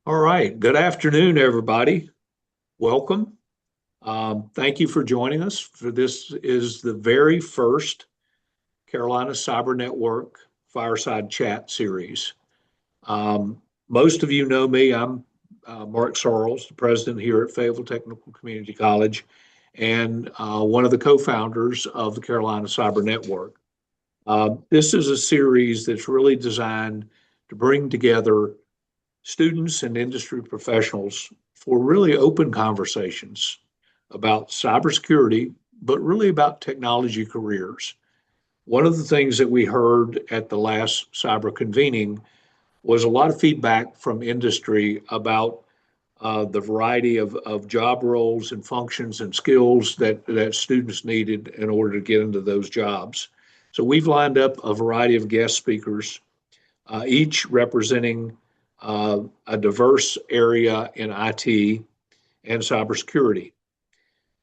All right. Good afternoon, everybody. Welcome. Thank you for joining us. For this is the very first Carolina Cyber Network Fireside Chat series. Most of you know me. I'm Mark Sorells, the president here at Fayetteville Technical Community College, and one of the co-founders of the Carolina Cyber Network. This is a series that's really designed to bring together students and industry professionals for really open conversations about cybersecurity, but really about technology careers. One of the things that we heard at the last cyber convening was a lot of feedback from industry about the variety of job roles and functions and skills that students needed in order to get into those jobs. So we've lined up a variety of guest speakers, each representing a diverse area in IT and cybersecurity.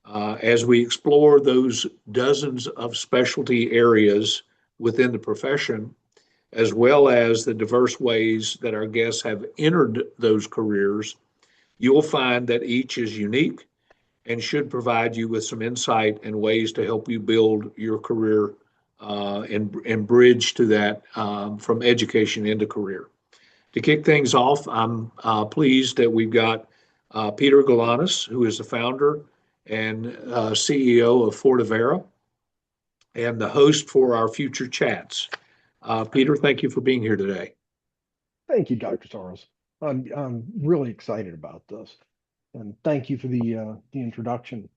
As we explore those dozens of specialty areas within the profession, as well as the diverse ways that our guests have entered those careers, you'll find that each is unique and should provide you with some insight and ways to help you build your career and bridge to that from education into career. To kick things off, I'm pleased that we've got Peter Galanis, who is the founder and CEO of Fortavera and the host for our future chats. Peter, thank you for being here today. Thank you, Dr. Sorrells. I'm really excited about this, and thank you for the introduction.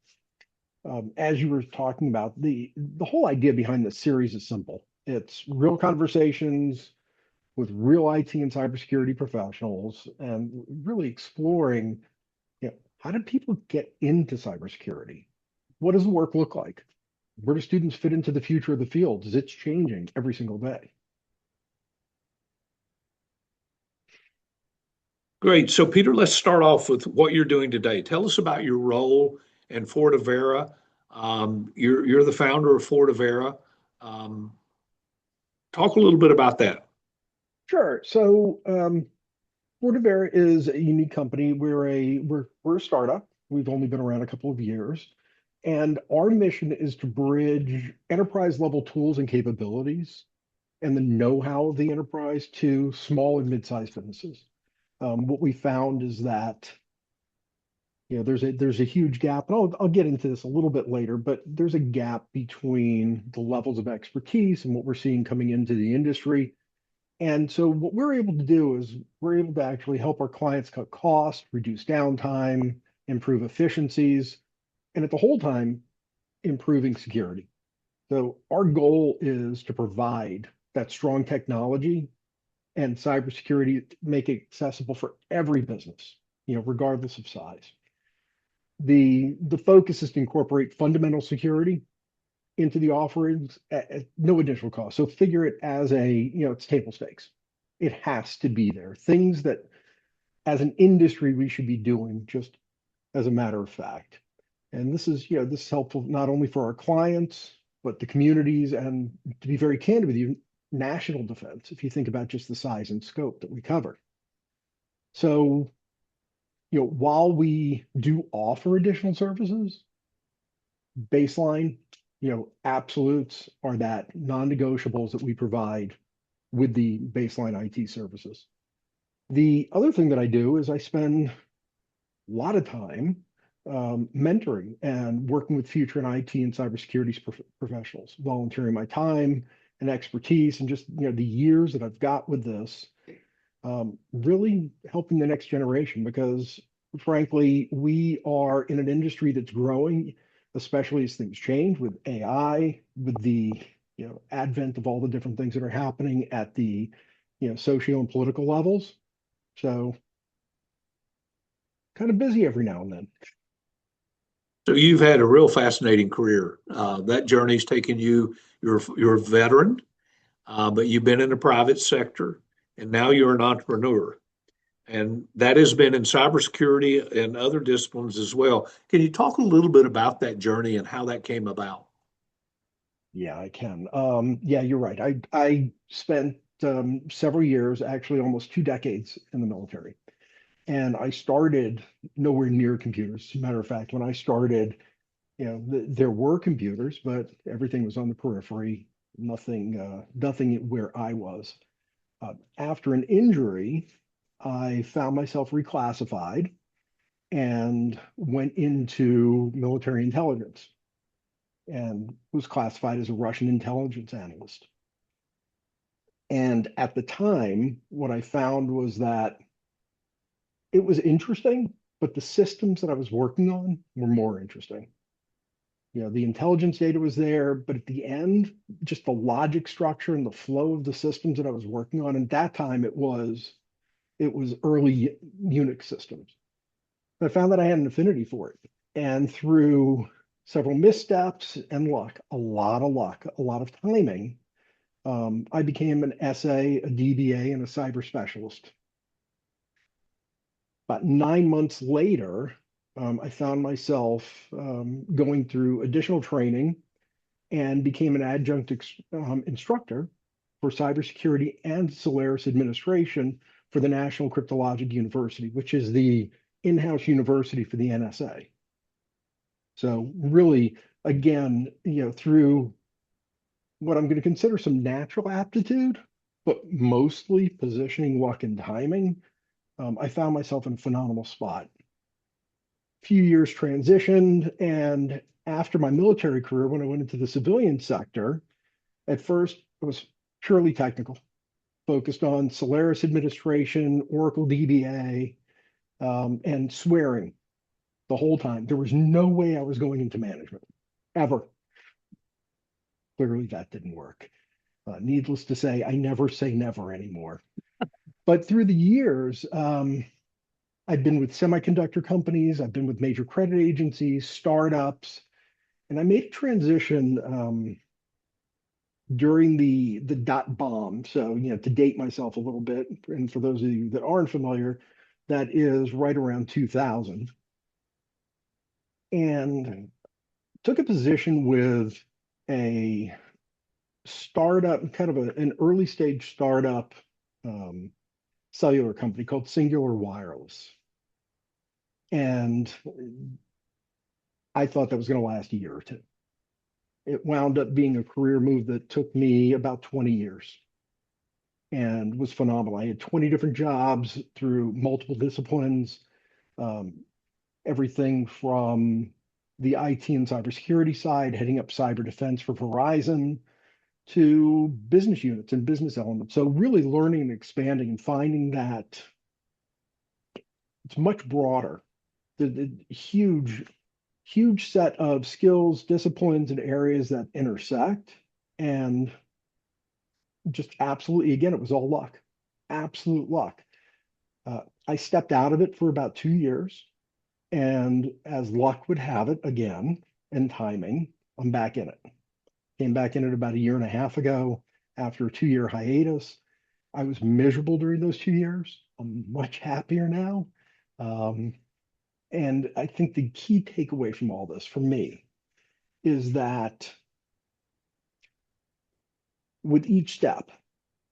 As you were talking about, the whole idea behind this series is simple. It's real conversations with real IT and cybersecurity professionals, and really exploring, how do people get into cybersecurity? What does the work look like? Where do students fit into the future of the field? As it's changing every single day. Great. So, Peter, let's start off with what you're doing today. Tell us about your role in Fortavera. You're the founder of Fortavera. Talk a little bit about that. Sure. So, Fortavera is a unique company. We're a startup. We've only been around a couple of years, and our mission is to bridge enterprise level tools and capabilities and the know-how of the enterprise to small and mid-sized businesses. What we found is that there's a huge gap, and I'll get into this a little bit later, but there's a gap between the levels of expertise and what we're seeing coming into the industry. And so what we're able to do is we're able to actually help our clients cut costs, reduce downtime, improve efficiencies, and at the whole time, improving security. So our goal is to provide that strong technology and cybersecurity, make it accessible for every business, regardless of size. The focus is to incorporate fundamental security into the offerings at no additional cost. So figure it as it's table stakes. It has to be there. Things that as an industry we should be doing just as a matter of fact. And this is helpful not only for our clients, but the communities, and to be very candid with you, national defense, if you think about just the size and scope that we cover. So, while we do offer additional services, baseline, absolutes are that non-negotiables that we provide with the baseline IT services. The other thing that I do is I spend a lot of time mentoring and working with future and IT and cybersecurity professionals, volunteering my time and expertise, and just the years that I've got with this, really helping the next generation, because frankly, we are in an industry that's growing, especially as things change with AI, with the advent of all the different things that are happening at the socio and political levels. So kind of busy every now and then. So you've had a real fascinating career. That journey's taken you. You're a veteran, but you've been in the private sector, and now you're an entrepreneur. And that has been in cybersecurity and other disciplines as well. Can you talk a little bit about that journey and how that came about? Yeah, I can. Yeah, you're right. I spent several years, actually almost 2 decades in the military. And I started nowhere near computers. As a matter of fact, when I started, there were computers, but everything was on the periphery, nothing where I was. After an injury, I found myself reclassified and went into military intelligence and was classified as a Russian intelligence analyst. And at the time, what I found was that it was interesting, but the systems that I was working on were more interesting. The intelligence data was there, but at the end, just the logic structure and the flow of the systems that I was working on. At that time, it was early Unix systems. I found that I had an affinity for it. And through several missteps and luck, a lot of luck, a lot of timing, I became an SA, a DBA, and a cyber specialist. About 9 months later, I found myself going through additional training and became an adjunct instructor for cybersecurity and Solaris administration for the National Cryptologic University, which is the in-house university for the NSA. So really, again, through what I'm going to consider some natural aptitude, but mostly positioning, luck, and timing, I found myself in a phenomenal spot. Few years transitioned, and after my military career, when I went into the civilian sector, at first it was purely technical, focused on Solaris administration, Oracle DBA, and swearing the whole time. There was no way I was going into management, ever. Clearly, that didn't work. Needless to say, I never say never anymore. But through the years, I've been with semiconductor companies, I've been with major credit agencies, startups, and I made a transition during the dot bomb. So, to date myself a little bit, and for those of you that aren't familiar, that is right around 2000. And took a position with a startup, kind of an early stage startup cellular company called Singular Wireless. And I thought that was going to last a year or two. It wound up being a career move that took me about 20 years and was phenomenal. I had 20 different jobs through multiple disciplines, um, everything from the IT and cybersecurity side, heading up cyber defense for Verizon, to business units and business elements. So really learning and expanding and finding that it's much broader. The huge set of skills, disciplines, and areas that intersect. And just absolutely, again, it was all luck, absolute luck. I stepped out of it for about 2 years. And as luck would have it, again, and timing, I'm back in it. Came back in it about a year and a half ago after a 2 year hiatus. I was miserable during those 2 years. I'm much happier now. Um, and I think the key takeaway from all this for me is that with each step,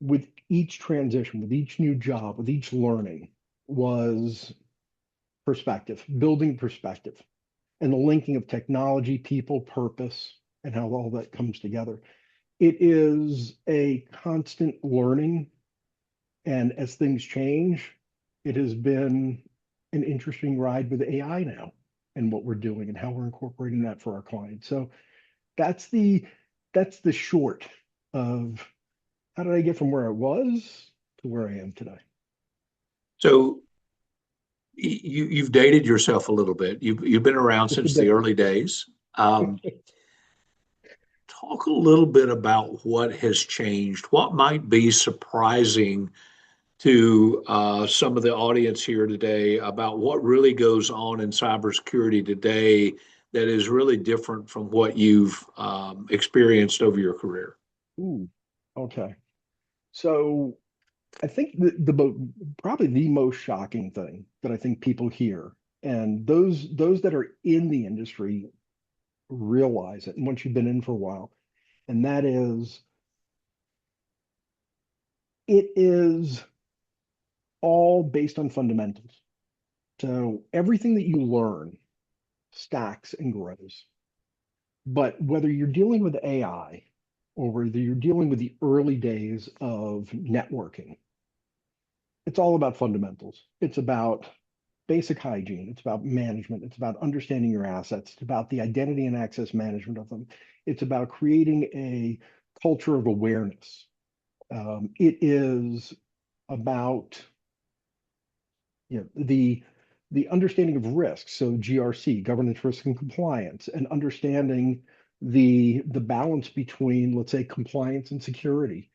with each transition, with each new job, with each learning was perspective, building perspective, and the linking of technology, people, purpose, and how all that comes together. It is a constant learning. And as things change, it has been an interesting ride with AI now and what we're doing and how we're incorporating that for our clients. So that's the short of how did I get from where I was to where I am today. So you've dated yourself a little bit. You've been around Just a since the bit. early days. Talk a little bit about what has changed. What might be surprising to some of the audience here today about what really goes on in cybersecurity today that is really different from what you've experienced over your career? Ooh, okay. So I think probably the most shocking thing that I think people hear, and those that are in the industry realize it, and once you've been in for a while, and that is it is all based on fundamentals. So everything that you learn stacks and grows. But whether you're dealing with AI or whether you're dealing with the early days of networking, it's all about fundamentals. It's about basic hygiene. It's about management. It's about understanding your assets. It's about the identity and access management of them. It's about creating a culture of awareness. It is about the understanding of risks, so GRC, governance, risk, and compliance, and understanding the balance between, let's say, compliance and security.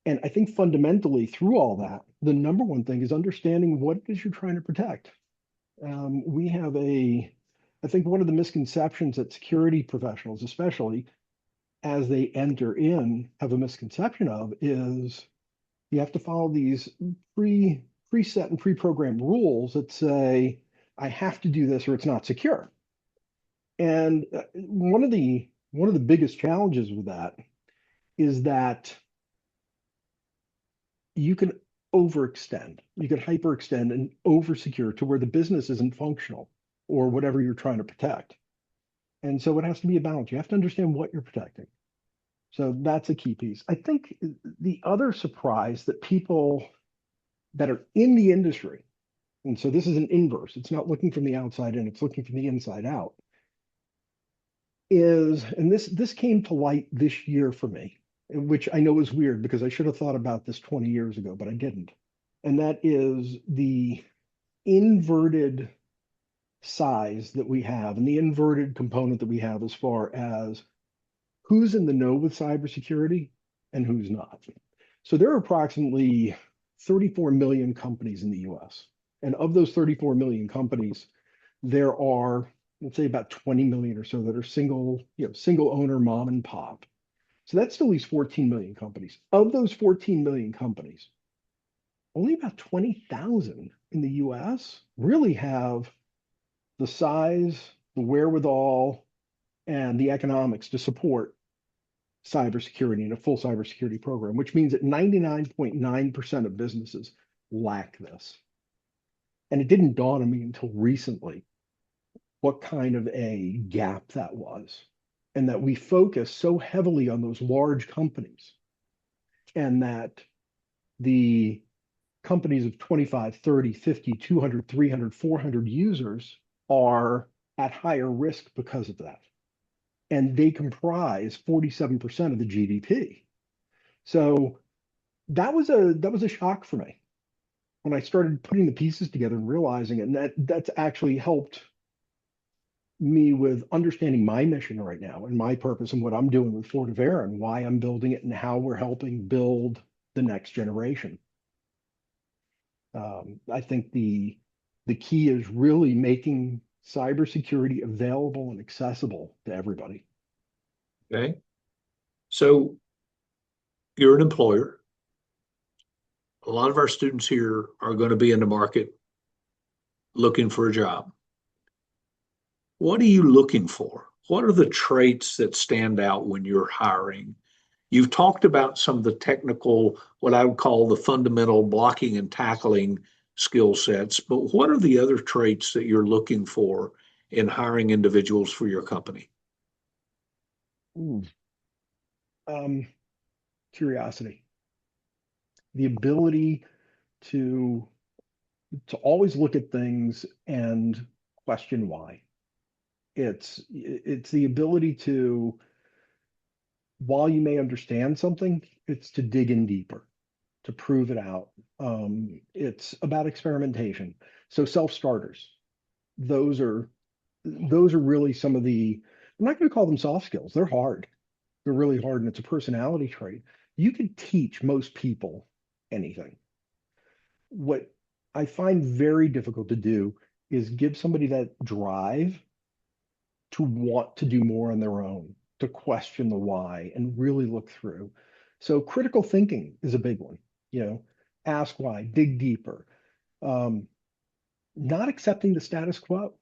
And I think fundamentally through all that, the number one thing is understanding what it is you're trying to protect. We have I think one of the misconceptions that security professionals, especially as they enter in, have a misconception of is you have to follow these preset and pre-programmed rules that say, I have to do this or it's not secure. And one of the biggest challenges with that is that you can overextend, you can hyperextend and oversecure to where the business isn't functional or whatever you're trying to protect. And so it has to be a balance. You have to understand what you're protecting. So that's a key piece. I think the other surprise that people that are in the industry, and so this is an inverse, it's not looking from the outside in, it's looking from the inside out, is, and this came to light this year for me, which I know is weird because I should have thought about this 20 years ago, but I didn't. And that is the inverted size that we have and the inverted component that we have as far as who's in the know with cybersecurity and who's not. So there are approximately 34 million companies in the US. And of those 34 million companies, there are, let's say, about 20 million or so that are single owner mom and pop. So that still leaves 14 million companies. Of those 14 million companies, only about 20,000 in the US really have the size, the wherewithal, and the economics to support cybersecurity and a full cybersecurity program, which means that 99.9% of businesses lack this. And it didn't dawn on me until recently what kind of a gap that was. And that we focus so heavily on those large companies and that the companies of 25, 30, 50, 200, 300, 400 users are at higher risk because of that. And they comprise 47% of the GDP. So that was a shock for me when I started putting the pieces together and realizing it. And that's actually helped me with understanding my mission right now and my purpose and what I'm doing with Fortavera and why I'm building it and how we're helping build the next generation. I think the key is really making cybersecurity available and accessible to everybody. Okay. So you're an employer. A lot of our students here are going to be in the market looking for a job. What are you looking for? What are the traits that stand out when you're hiring? You've talked about some of the technical, what I would call the fundamental blocking and tackling skill sets, but what are the other traits that you're looking for in hiring individuals for your company? Ooh. Um, Curiosity, the ability to always look at things and question why. It's the ability to, while you may understand something, it's to dig in deeper, to prove it out. It's about experimentation. So self-starters, those are those are really some of the, I'm not going to call them soft skills. They're hard. They're really hard, and it's a personality trait. You can teach most people anything. What I find very difficult to do is give somebody that drive to want to do more on their own, to question the why and really look through. So critical thinking is a big one, you know, ask why, dig deeper. Um, Not accepting the status quo.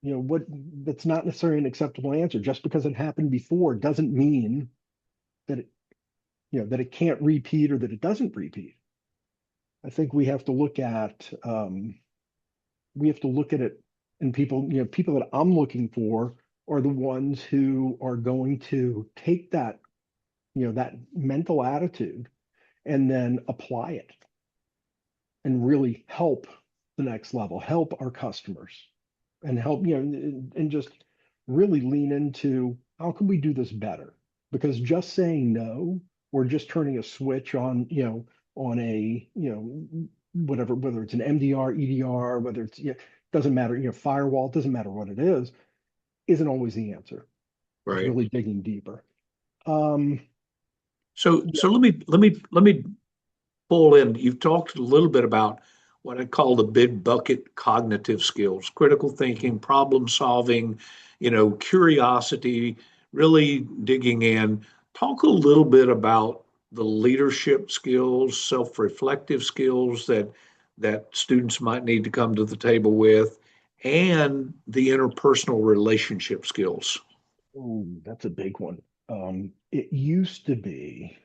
What that's not necessarily an acceptable answer. Just because it happened before doesn't mean that it can't repeat or that it doesn't repeat. I think we have to look at we have to look at it, and people that I'm looking for are the ones who are going to take that mental attitude and then apply it and really help the next level, help our customers, and help, and just really lean into how can we do this better? Because just saying no or just turning a switch on, on a, whatever, whether it's an MDR, EDR, whether it's, doesn't matter, firewall, doesn't matter what it is, isn't always the answer. It's Right. really digging deeper. Um, So let me pull in. You've talked a little bit about what I call the big bucket cognitive skills, critical thinking, problem solving, curiosity, really digging in. Talk a little bit about the leadership skills, self-reflective skills that students might need to come to the table with, and the interpersonal relationship skills. oh, that's a big one. It used to be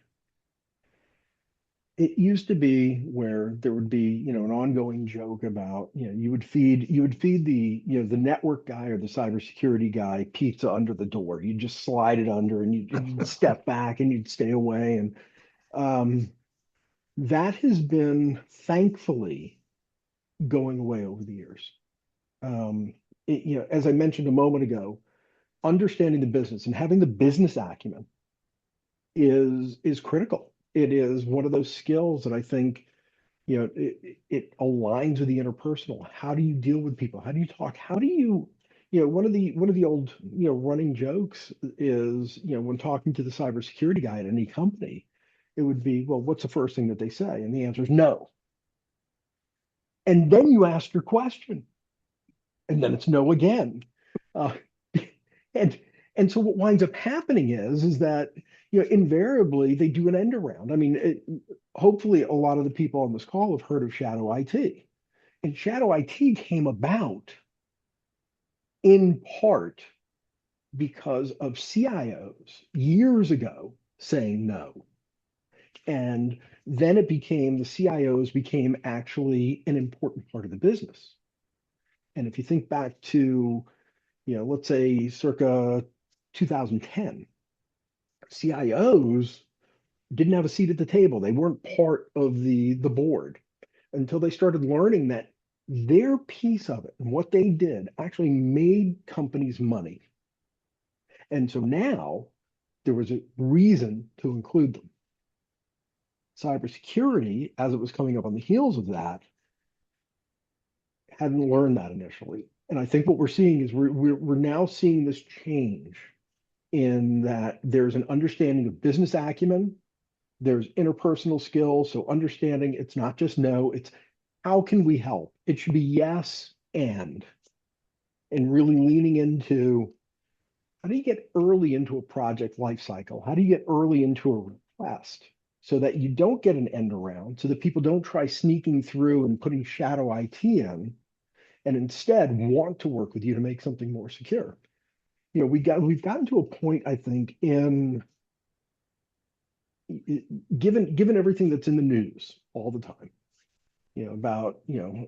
it used to be where there would be, an ongoing joke about, you would feed the, the network guy or the cybersecurity guy pizza under the door. You'd just slide it under and you'd step back and you'd stay away. And um, that has been thankfully going away over the years. Um, as I mentioned a moment ago, understanding the business and having the business acumen is critical. It is one of those skills that I think, it aligns with the interpersonal. How do you deal with people? How do you talk? How do you, one of the old, running jokes is, when talking to the cybersecurity guy at any company, it would be, well, what's the first thing that they say? And the answer is no. And then you ask your question, and then it's no again. Uh, and so what winds up happening is that, invariably they do an end around. I mean, hopefully a lot of the people on this call have heard of shadow IT. And shadow IT came about in part because of CIOs years ago saying no. And then the CIOs became actually an important part of the business. And if you think back to, let's say circa 2010, CIOs didn't have a seat at the table. They weren't part of the board until they started learning that their piece of it and what they did actually made companies money. And so now there was a reason to include them. Cybersecurity, as it was coming up on the heels of that, hadn't learned that initially. And I think what we're seeing is we're now seeing this change in that there's an understanding of business acumen, there's interpersonal skills. So understanding it's not just no, it's how can we help? It should be yes and really leaning into how do you get early into a project life cycle? How do you get early into a request so that you don't get an end around, so that people don't try sneaking through and putting shadow IT in, and instead want to work with you to make something more secure. We've gotten to a point, I think, in given everything that's in the news all the time, about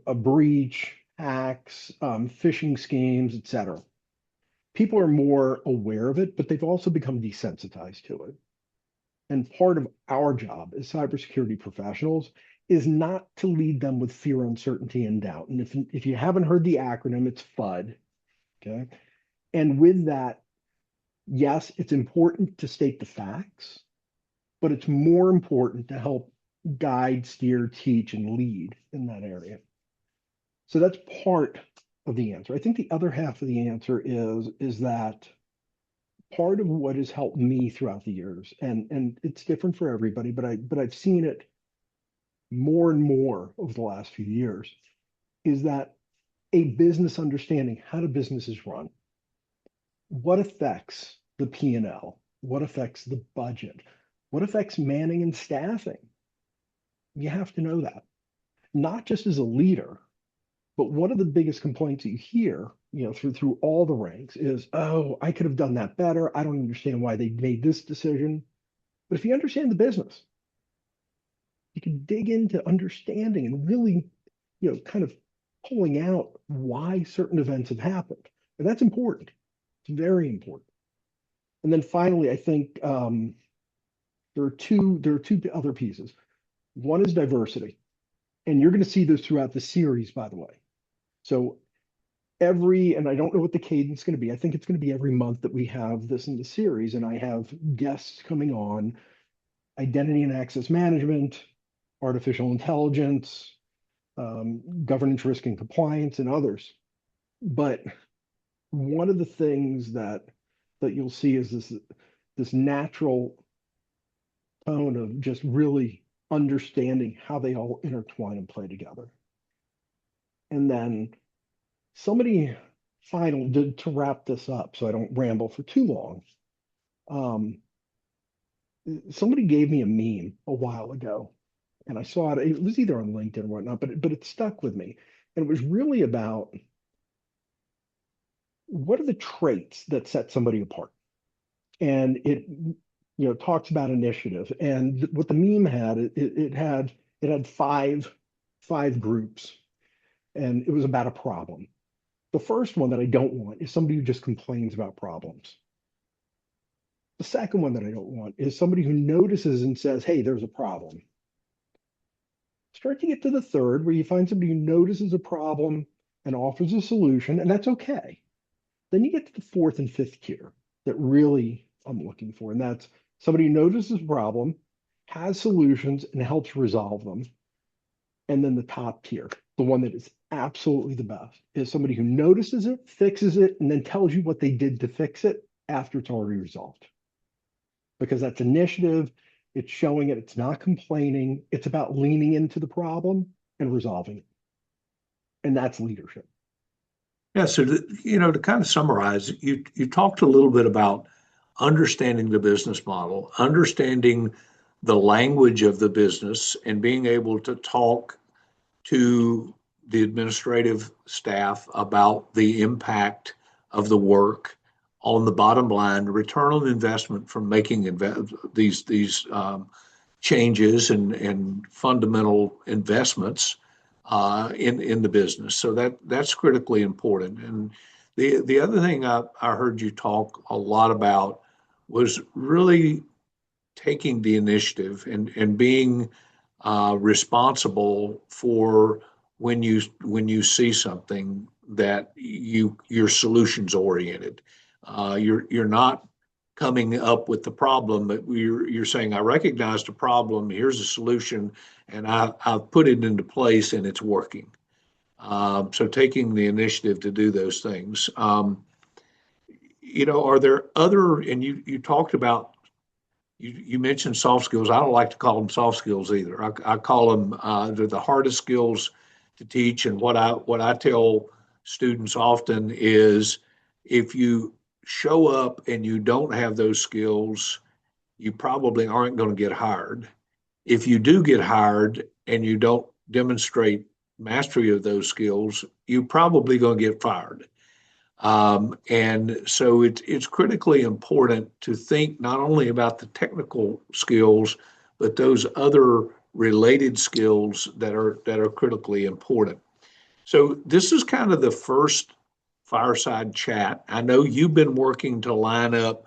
a breach, hacks, phishing schemes, etc. People are more aware of it, but they've also become desensitized to it. And part of our job as cybersecurity professionals is not to lead them with fear, uncertainty, and doubt. And if you haven't heard the acronym, it's FUD. Okay. And with that, yes, it's important to state the facts, but it's more important to help guide, steer, teach, and lead in that area. So that's part of the answer. I think the other half of the answer is that part of what has helped me throughout the years, and it's different for everybody, but I've seen it more and more over the last few years, is that a business understanding how do businesses run, what affects the P&L, what affects the budget, what affects manning and staffing. You have to know that, not just as a leader, but one of the biggest complaints that you hear, through all the ranks is, oh, I could have done that better. I don't understand why they made this decision. But if you understand the business, you can dig into understanding and really, kind of pulling out why certain events have happened. And that's important. It's very important. And then finally, I think there are two other pieces. One is diversity, and you're going to see this throughout the series, by the way. So and I don't know what the cadence is going to be. I think it's going to be every month that we have this in the series, and I have guests coming on identity and access management, artificial intelligence, governance, risk, and compliance, and others. But one of the things that you'll see is this natural tone of just really understanding how they all intertwine and play together. And then somebody final to wrap this up, so I don't ramble for too long. Um, Somebody gave me a meme a while ago, and I saw it. It was either on LinkedIn or whatnot, but it stuck with me. And it was really about what are the traits that set somebody apart. And it talks about initiative. And what the meme had, it had five groups, and it was about a problem. The first one that I don't want is somebody who just complains about problems. The second one that I don't want is somebody who notices and says, hey, there's a problem. Start to get to the third, where you find somebody who notices a problem and offers a solution, and that's okay. Then you get to the fourth and fifth tier that really I'm looking for, and that's somebody who notices a problem, has solutions, and helps resolve them. And then the top tier, the one that is absolutely the best, is somebody who notices it, fixes it, and then tells you what they did to fix it after it's already resolved. Because that's initiative, it's showing it, it's not complaining, it's about leaning into the problem and resolving it. And that's leadership. Yeah, so to kind of summarize, you talked a little bit about understanding the business model, understanding the language of the business, and being able to talk to the administrative staff about the impact of the work on the bottom line, return on investment from making these changes and fundamental investments in the business. So that's critically important. And the other thing I heard you talk a lot about was really taking the initiative and being responsible for when you see something that you're solutions oriented. You're not coming up with the problem, but you're saying, I recognize the problem, here's a solution, and I've put it into place and it's working. So taking the initiative to do those things. Are there other, and you talked about, you mentioned soft skills. I don't like to call them soft skills either. I call them, they're the hardest skills to teach. And what I tell students often is, if you show up and you don't have those skills, you probably aren't going to get hired. If you do get hired and you don't demonstrate mastery of those skills, you're probably going to get fired. And so it's critically important to think not only about the technical skills, but those other related skills that are critically important. So this is kind of the first fireside chat. I know you've been working to line up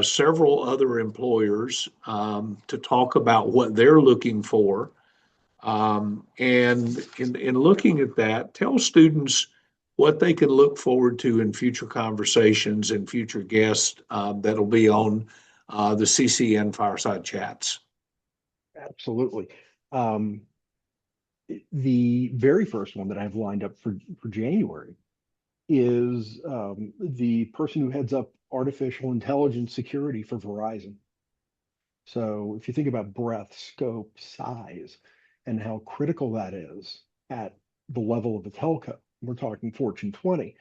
several other employers to talk about what they're looking for. And in looking at that, tell students what they can look forward to in future conversations and future guests that'll be on the CCN Fireside Chats. Absolutely. Um, the very first one that I've lined up for January is the person who heads up artificial intelligence security for Verizon. So if you think about breadth, scope, size, and how critical that is at the level of a telco, we're talking Fortune 20.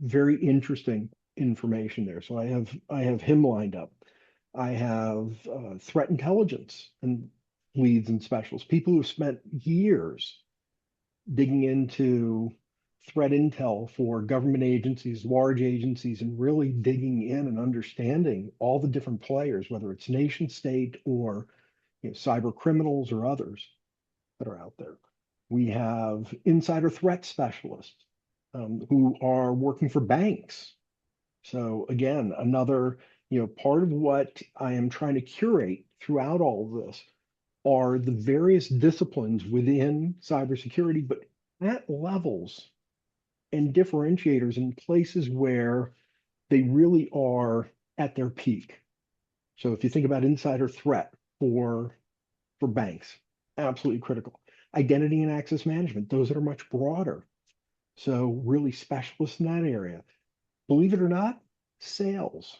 Very interesting information there. So I have him lined up. I have threat intelligence and leads and specials, people who have spent years digging into threat intel for government agencies, large agencies, and really digging in and understanding all the different players, whether it's nation state or cyber criminals or others that are out there. We have insider threat specialists who are working for banks. So again, another, part of what I am trying to curate throughout all of this are the various disciplines within cybersecurity, but at levels and differentiators in places where they really are at their peak. So if you think about insider threat for banks, absolutely critical. Identity and access management, those that are much broader. So really specialists in that area. Believe it or not, sales.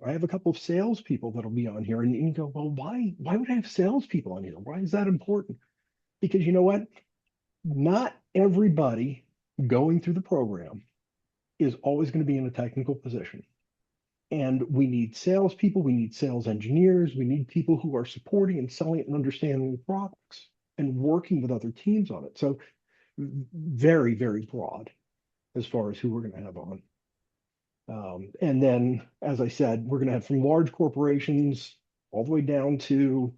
I have a couple of salespeople that'll be on here, and you go, well, why would I have salespeople on here? Why is that important? Because you know what? Not everybody going through the program is always going to be in a technical position. And we need salespeople, we need sales engineers, we need people who are supporting and selling it and understanding the products and working with other teams on it. So very, very broad as far as who we're going to have on. And then, as I said, we're going to have from large corporations all the way down to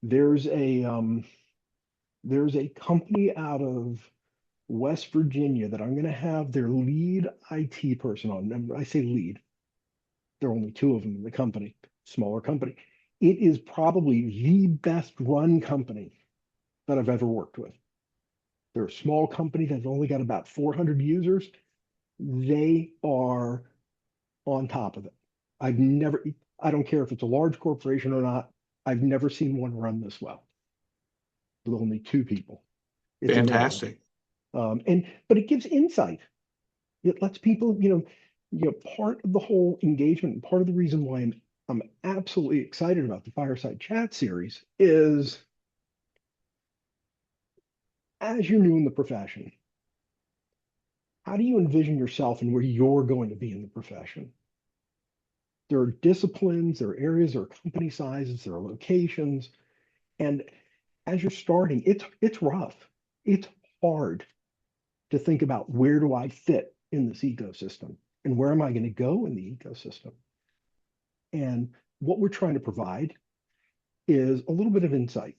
there's a company out of West Virginia that I'm going to have their lead IT person on. And I say lead, there are only two of them in the company, smaller company. It is probably the best run company that I've ever worked with. They're a small company that's only got about 400 users. They are on top of it. I don't care if it's a large corporation or not, I've never seen one run this well with only two people. It's amazing. Fantastic. But it gives insight. It lets people, part of the whole engagement, part of the reason why I'm absolutely excited about the Fireside Chat series is as you're new in the profession, how do you envision yourself and where you're going to be in the profession? There are disciplines, there are areas, there are company sizes, there are locations. And as you're starting, it's rough. It's hard to think about where do I fit in this ecosystem and where am I going to go in the ecosystem? And what we're trying to provide is a little bit of insight.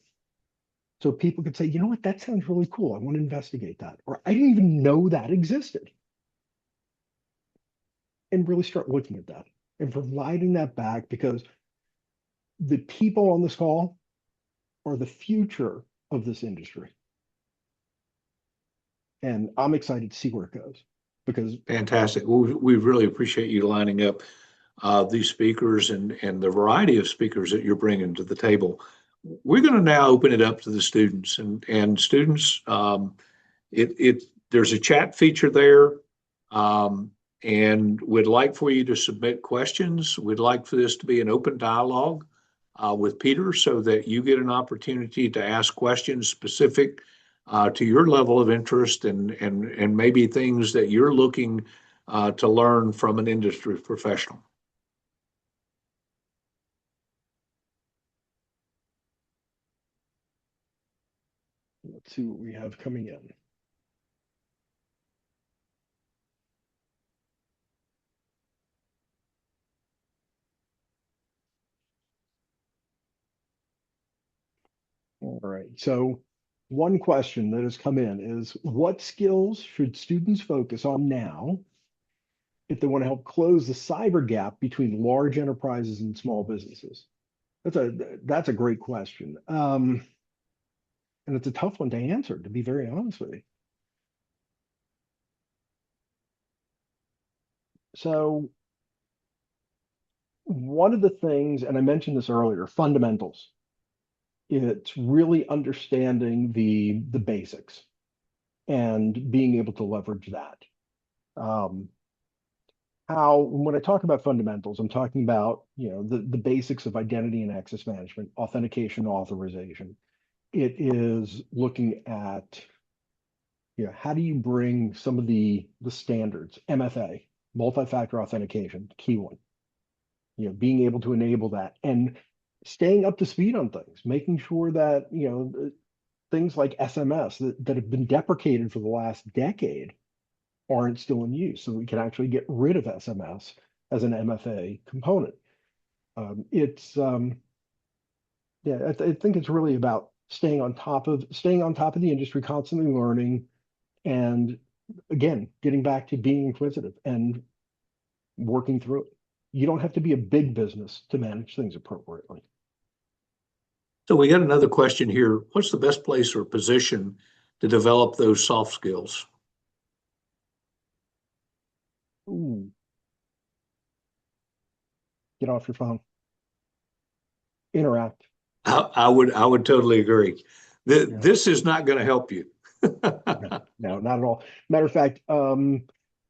So people could say, you know what, that sounds really cool. I want to investigate that. Or I didn't even know that existed. And really start looking at that and providing that back because the people on this call are the future of this industry. And I'm excited to see where it goes because Fantastic. We really appreciate you lining up these speakers and the variety of speakers that you're bringing to the table. We're going to now open it up to the students and students. There's a chat feature there, and we'd like for you to submit questions. We'd like for this to be an open dialogue with Peter so that you get an opportunity to ask questions specific to your level of interest and maybe things that you're looking to learn from an industry professional. let's see what we have coming in. All right. So one question that has come in is what skills should students focus on now if they want to help close the cyber gap between large enterprises and small businesses? That's a great question. And it's a tough one to answer, to be very honest with you. So one of the things, and I mentioned this earlier, fundamentals. It's really understanding the basics and being able to leverage that. When I talk about fundamentals, I'm talking about, the basics of identity and access management, authentication, authorization. It is looking at, how do you bring some of the standards, MFA, multi-factor authentication, key one, being able to enable that and staying up to speed on things, making sure that, things like SMS that have been deprecated for the last decade aren't still in use. So we can actually get rid of SMS as an MFA component. Yeah, I think it's really about staying on top of the industry, constantly learning, and again, getting back to being inquisitive and working through it. You don't have to be a big business to manage things appropriately. So we got another question here. What's the best place or position to develop those soft skills? Ooh, get off your phone. Interact. I would totally agree. Yeah. This is not going to help you. No, no, not at all. Matter of fact,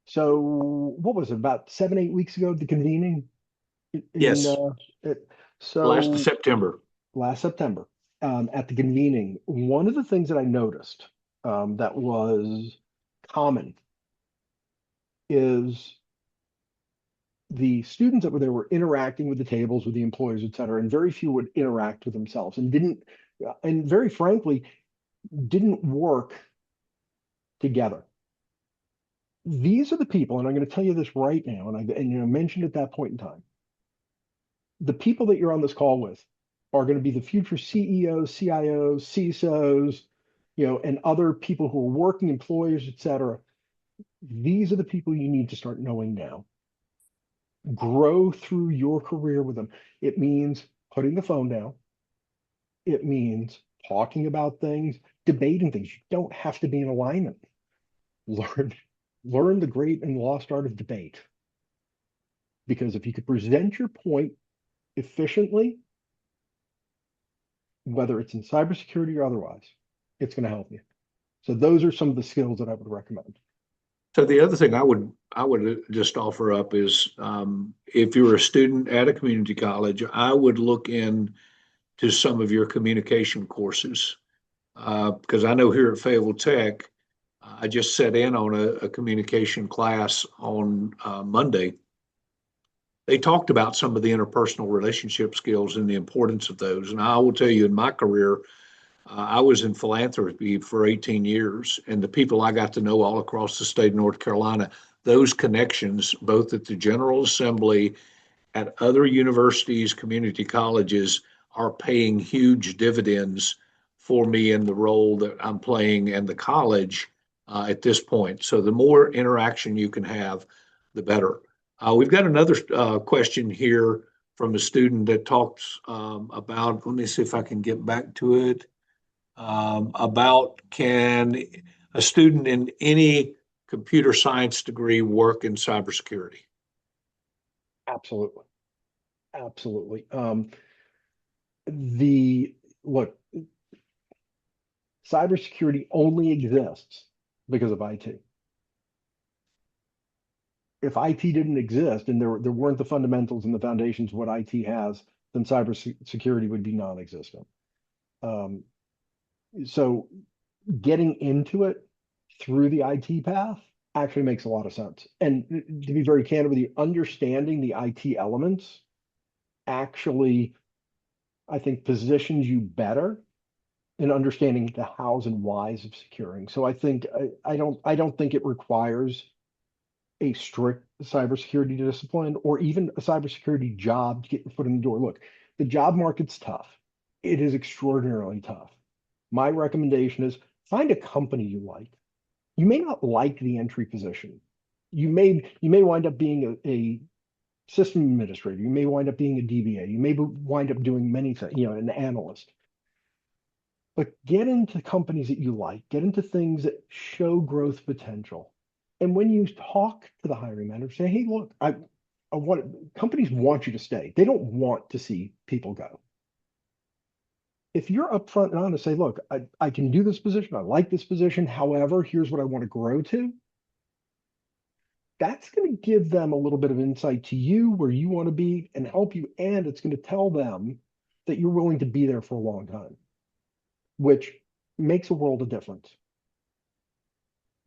so what was it, about 7, 8 weeks ago, the convening in Yes, it, last of so September. last September, at the convening, one of the things that I noticed that was common is the students that were there were interacting with the tables, with the employees, et cetera, and very few would interact with themselves and didn't, and very frankly, didn't work together. These are the people, and I'm going to tell you this right now, and mentioned at that point in time, the people that you're on this call with are going to be the future CEOs, CIOs, CISOs, and other people who are working employers, et cetera. These are the people you need to start knowing now. Grow through your career with them. It means putting the phone down. It means talking about things, debating things. You don't have to be in alignment. Learn, learn the great and lost art of debate. Because if you could present your point efficiently, whether it's in cybersecurity or otherwise, it's going to help you. So those are some of the skills that I would recommend. So the other thing I would just offer up is if you're a student at a community college, I would look in to some of your communication courses because I know here at Fayetteville Tech, I just sat in on a communication class on Monday. They talked about some of the interpersonal relationship skills and the importance of those. And I will tell you, in my career, I was in philanthropy for 18 years, and the people I got to know all across the state of North Carolina, those connections, both at the General Assembly, at other universities, community colleges, are paying huge dividends for me in the role that I'm playing in the college at this point. So the more interaction you can have, the better. We've got another question here from a student that talks about, let me see if I can get back to it, about can a student in any computer science degree work in cybersecurity? Absolutely. Absolutely. The look, cybersecurity only exists because of IT. If IT didn't exist and there weren't the fundamentals and the foundations of what IT has, then cybersecurity would be non-existent. Um, so getting into it through the IT path actually makes a lot of sense. And to be very candid with you, understanding the IT elements actually, I think, positions you better in understanding the hows and whys of securing. So I think I don't think it requires a strict cybersecurity discipline or even a cybersecurity job to get your foot in the door. Look, the job market's tough. It is extraordinarily tough. My recommendation is find a company you like. You may not like the entry position. You may wind up being a system administrator. You may wind up being a DBA. You may wind up doing many things, an analyst. But get into companies that you like, get into things that show growth potential. And when you talk to the hiring manager, say, hey, look, I want companies want you to stay. They don't want to see people go. If you're upfront and honest, say, look, I can do this position, I like this position. However, here's what I want to grow to. That's going to give them a little bit of insight to you where you want to be and help you. And it's going to tell them that you're willing to be there for a long time, which makes a world of difference.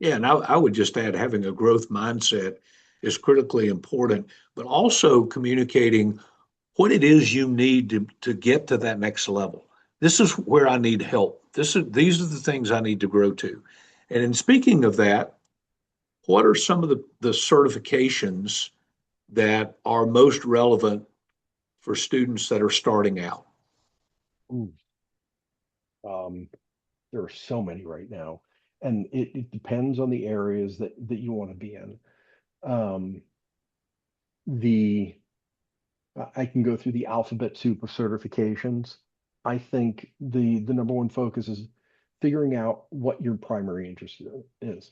Yeah, and I would just add having a growth mindset is critically important, but also communicating what it is you need to get to that next level. This is where I need help. These are the things I need to grow to. And in speaking of that, what are some of the certifications that are most relevant for students that are starting out? Ooh, There are so many right now, and it depends on the areas that you want to be in. Um, the I can go through the alphabet soup of certifications. I think the number one focus is figuring out what your primary interest is.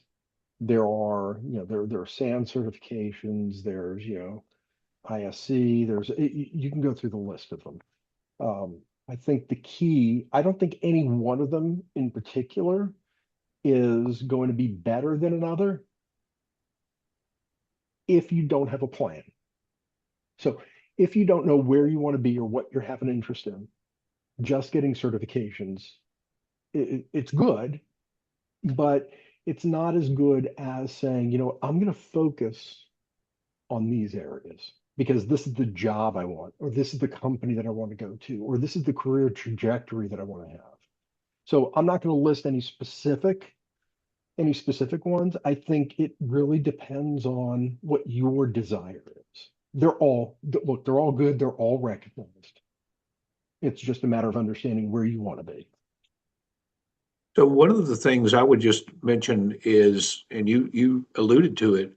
There are, there are SAN certifications, there's, ISC, you can go through the list of them. I think the key, I don't think any one of them in particular is going to be better than another if you don't have a plan. So if you don't know where you want to be or what you have an interest in, just getting certifications, it's good, but it's not as good as saying, I'm going to focus on these areas because this is the job I want, or this is the company that I want to go to, or this is the career trajectory that I want to have. So I'm not going to list any specific ones. I think it really depends on what your desire is. They're all good, they're all recognized. It's just a matter of understanding where you want to be. So one of the things I would just mention is, and you alluded to it,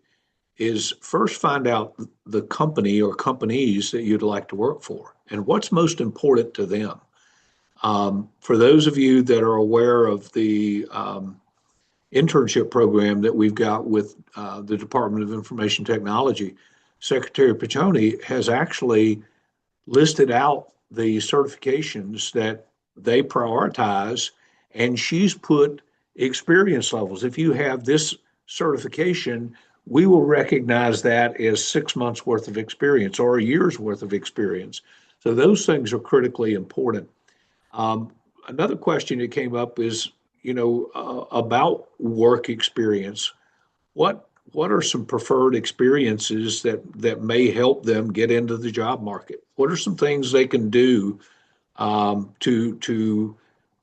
is first find out the company or companies that you'd like to work for and what's most important to them. For those of you that are aware of the internship program that we've got with the Department of Information Technology, Secretary Piccioni has actually listed out the certifications that they prioritize, and she's put experience levels. If you have this certification, we will recognize that as 6 months worth of experience or a year's worth of experience. So those things are critically important. Another question that came up is, about work experience. What are some preferred experiences that may help them get into the job market? What are some things they can do to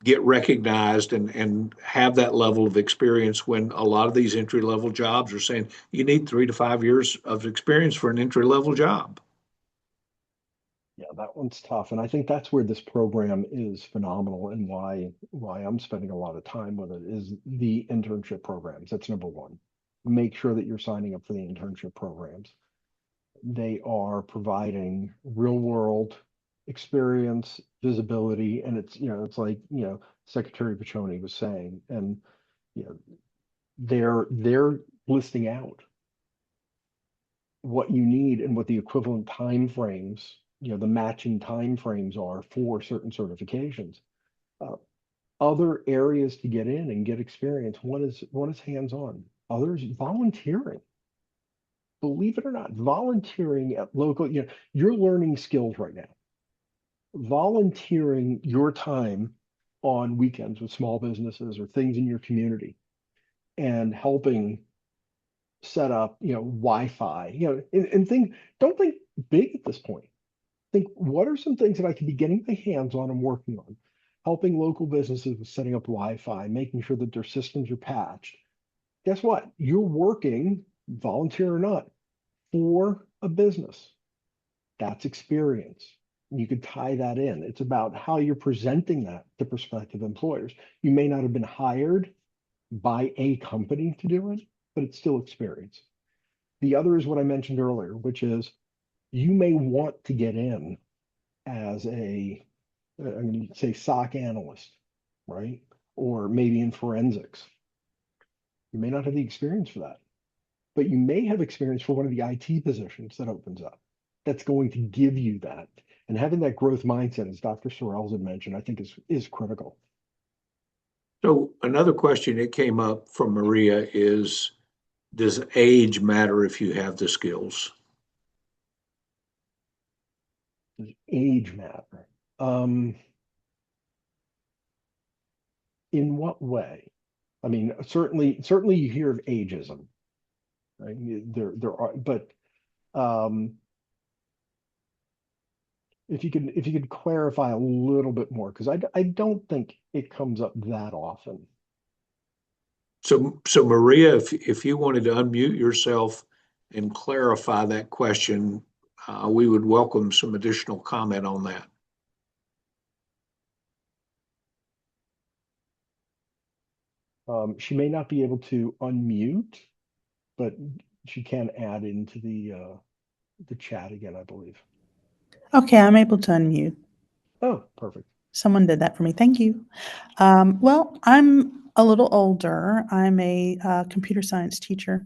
get recognized and have that level of experience when a lot of these entry level jobs are saying you need 3 to 5 years of experience for an entry level job? Yeah, that one's tough. And I think that's where this program is phenomenal and why I'm spending a lot of time with it is the internship programs. That's number one. Make sure that you're signing up for the internship programs. They are providing real world experience, visibility, and it's like, Secretary Piccioni was saying, and you know, they're listing out what you need and what the equivalent timeframes, the matching timeframes are for certain certifications. Uh, Other areas to get in and get experience. One is hands-on. Others volunteering. Believe it or not, volunteering at local, you're learning skills right now. Volunteering your time on weekends with small businesses or things in your community and helping set up, Wi-Fi, and don't think big at this point. Think, what are some things that I could be getting my hands on and working on? Helping local businesses with setting up Wi-Fi, making sure that their systems are patched. Guess what? You're working, volunteer or not, for a business. That's experience. You could tie that in. It's about how you're presenting that to prospective employers. You may not have been hired by a company to do it, but it's still experience. The other is what I mentioned earlier, which is you may want to get in as I'm going to say SOC analyst, right? Or maybe in forensics. You may not have the experience for that, but you may have experience for one of the IT positions that opens up. That's going to give you that. And having that growth mindset, as Dr. Sorells had mentioned, I think is critical. So another question that came up from Maria is, does age matter if you have the skills? Does age matter? In what way? I mean, certainly you hear of ageism, right? There are, but um, if you could clarify a little bit more, because I don't think it comes up that often. So Maria, if you wanted to unmute yourself and clarify that question, we would welcome some additional comment on that. She may not be able to unmute, but she can add into the chat again, I believe. Okay, I'm able to unmute. Oh, perfect. Someone did that for me. Thank you. Well, I'm a little older. I'm a computer science teacher,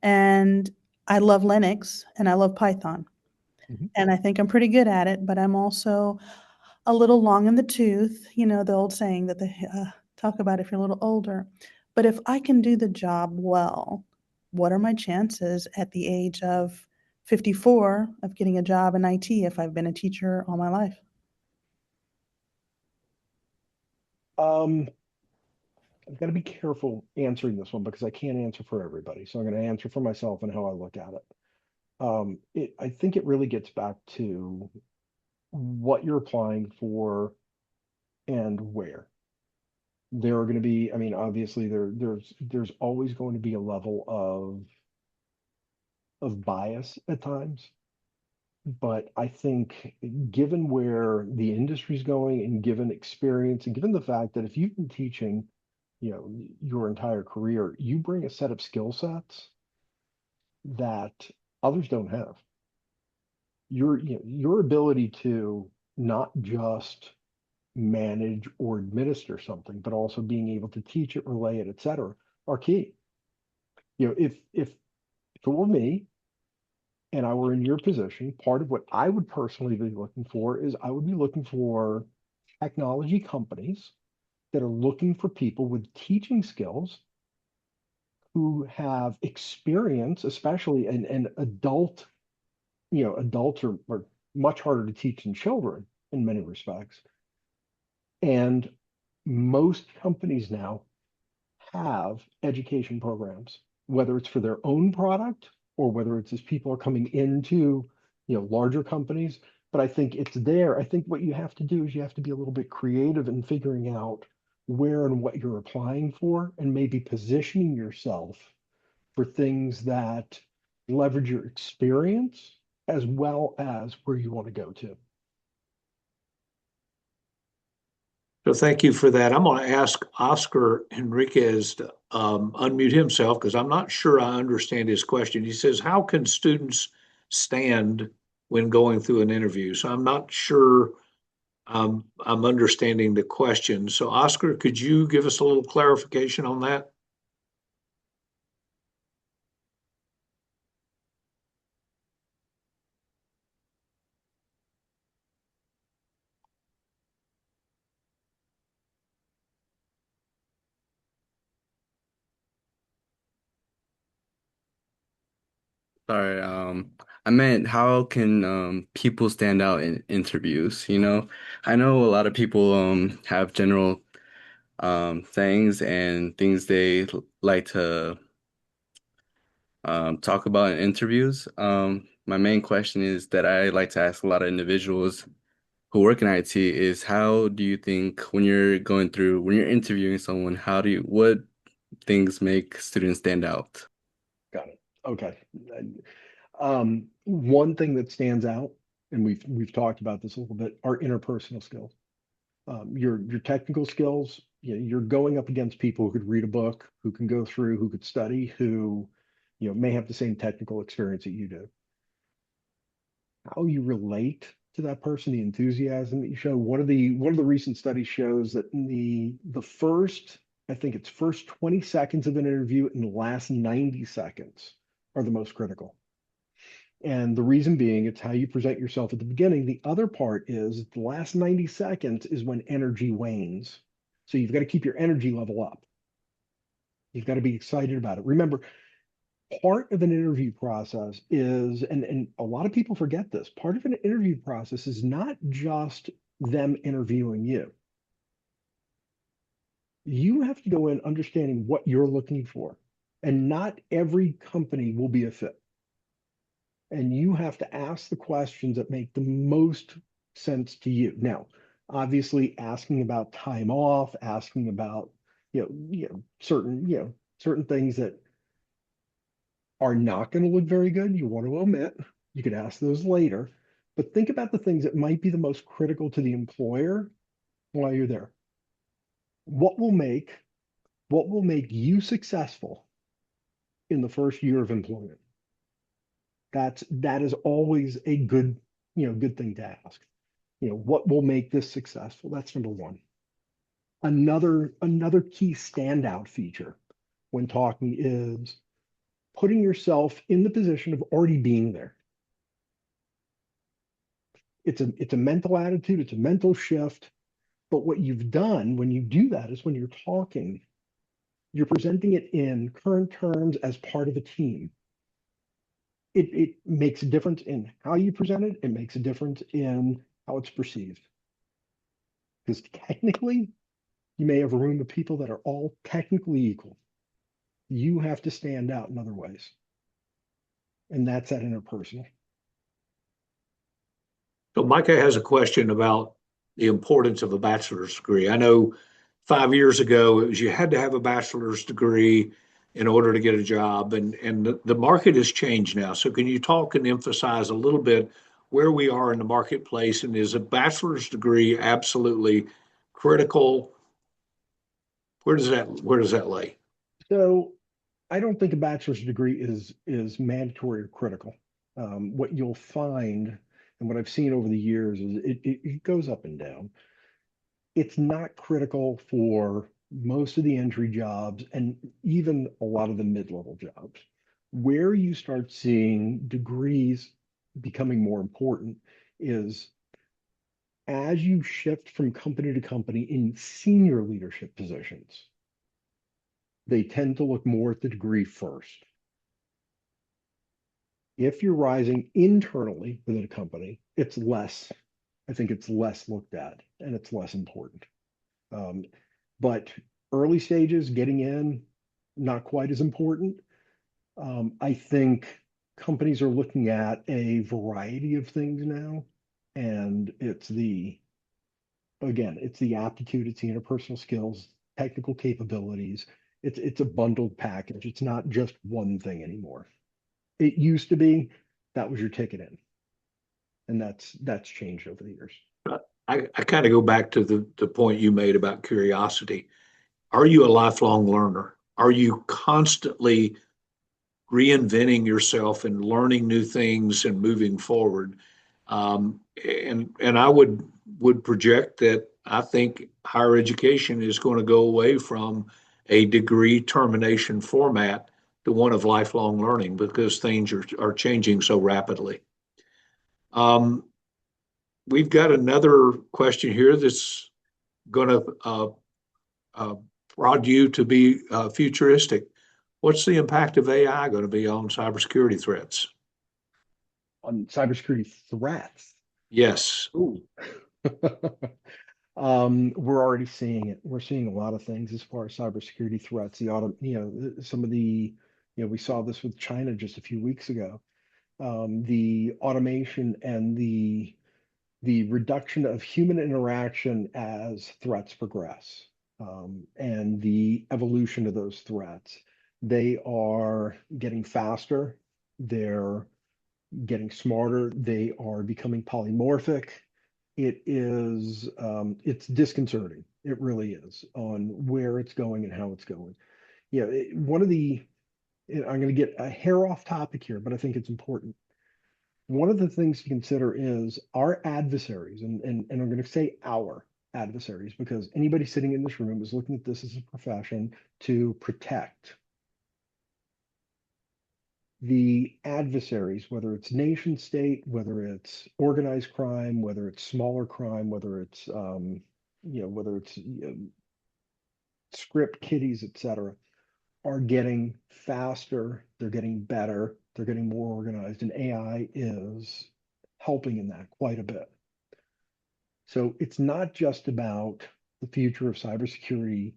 and I love Linux and I love Python. Mhm. And I think I'm pretty good at it, but I'm also a little long in the tooth. You know, the old saying that they talk about if you're a little older. But if I can do the job well, what are my chances at the age of 54 of getting a job in IT if I've been a teacher all my life? Um, I've got to be careful answering this one because I can't answer for everybody. So I'm going to answer for myself and how I look at it. I think it really gets back to what you're applying for and where. There are going to be, I mean, obviously there's always going to be a level of bias at times. But I think given where the industry's going and given experience and given the fact that if you've been teaching, your entire career, you bring a set of skill sets that others don't have. Your ability to not just manage or administer something, but also being able to teach it, relay it, et cetera, are key. If it were me and I were in your position, part of what I would personally be looking for is I would be looking for technology companies that are looking for people with teaching skills who have experience, especially and adult, adults are much harder to teach than children in many respects. And most companies now have education programs, whether it's for their own product or whether it's as people are coming into, larger companies. But I think it's there. I think what you have to do is you have to be a little bit creative in figuring out where and what you're applying for and maybe positioning yourself for things that leverage your experience as well as where you want to go to. So thank you for that. I'm going to ask Oscar Enriquez to unmute himself because I'm not sure I understand his question. He says, how can students stand when going through an interview? So I'm not sure I'm understanding the question. So Oscar, could you give us a little clarification on that? Sorry, I meant how can people stand out in interviews, you know? I know a lot of people have general things and things they like to talk about in interviews. My main question is that I like to ask a lot of individuals who work in IT is how do you think when you're interviewing someone, what things make students stand out? Got it. Okay. One thing that stands out, and we've talked about this a little bit, are interpersonal skills. Your technical skills, you're going up against people who could read a book, who can go through, who could study, who, may have the same technical experience that you do. How you relate to that person, the enthusiasm that you show. One of the recent studies shows that in the first, I think it's first 20 seconds of an interview and the last 90 seconds are the most critical. And the reason being, it's how you present yourself at the beginning. The other part is the last 90 seconds is when energy wanes. So you've got to keep your energy level up. You've got to be excited about it. Remember, part of an interview process is, and a lot of people forget this, part of an interview process is not just them interviewing you. You have to go in understanding what you're looking for. And not every company will be a fit. And you have to ask the questions that make the most sense to you. Now, obviously, asking about time off, asking about certain things that are not going to look very good, you want to omit. You could ask those later, but think about the things that might be the most critical to the employer while you're there. What will make What will make you successful in the first year of employment? That is always a good, good thing to ask. What will make this successful? That's number one. Another key standout feature when talking is putting yourself in the position of already being there. It's a mental attitude, it's a mental shift. But what you've done when you do that is when you're talking, you're presenting it in current terms as part of a team. It makes a difference in how you present it. It makes a difference in how it's perceived. Because technically, you may have a room of people that are all technically equal. You have to stand out in other ways. And that's that interpersonal. So Micah has a question about the importance of a bachelor's degree. I know 5 years ago, it was you had to have a bachelor's degree in order to get a job, and the market has changed now. So can you talk and emphasize a little bit where we are in the marketplace, and is a bachelor's degree absolutely critical? Where does that lay? So I don't think a bachelor's degree is mandatory or critical. What you'll find, and what I've seen over the years, is it goes up and down. It's not critical for most of the entry jobs and even a lot of the mid-level jobs. Where you start seeing degrees becoming more important is as you shift from company to company in senior leadership positions, they tend to look more at the degree first. If you're rising internally within a company, I think it's less looked at and it's less important. But early stages, getting in, not quite as important. I think companies are looking at a variety of things now, and it's the aptitude, it's the interpersonal skills, technical capabilities. It's a bundled package. It's not just one thing anymore. It used to be that was your ticket in, and that's changed over the years. I kind of go back to the point you made about curiosity. Are you a lifelong learner? Are you constantly reinventing yourself and learning new things and moving forward? And I would project that I think higher education is going to go away from a degree termination format to one of lifelong learning because things are changing so rapidly. We've got another question here that's going to prod you to be futuristic. What's the impact of AI going to be on cybersecurity threats? On cybersecurity threats. Yes. Ooh. We're already seeing it. We're seeing a lot of things as far as cybersecurity threats. Some of the, we saw this with China just a few weeks ago. The automation and the reduction of human interaction as threats progress, and the evolution of those threats. They are getting faster. They're getting smarter. They are becoming polymorphic. It's disconcerting. It really is on where it's going and how it's going. I'm going to get a hair off topic here, but I think it's important. One of the things to consider is our adversaries, and I'm going to say our adversaries because anybody sitting in this room is looking at this as a profession to protect. The adversaries, whether it's nation state, whether it's organized crime, whether it's smaller crime, whether it's script kiddies, etc., are getting faster, they're getting better, they're getting more organized, and AI is helping in that quite a bit. So it's not just about the future of cybersecurity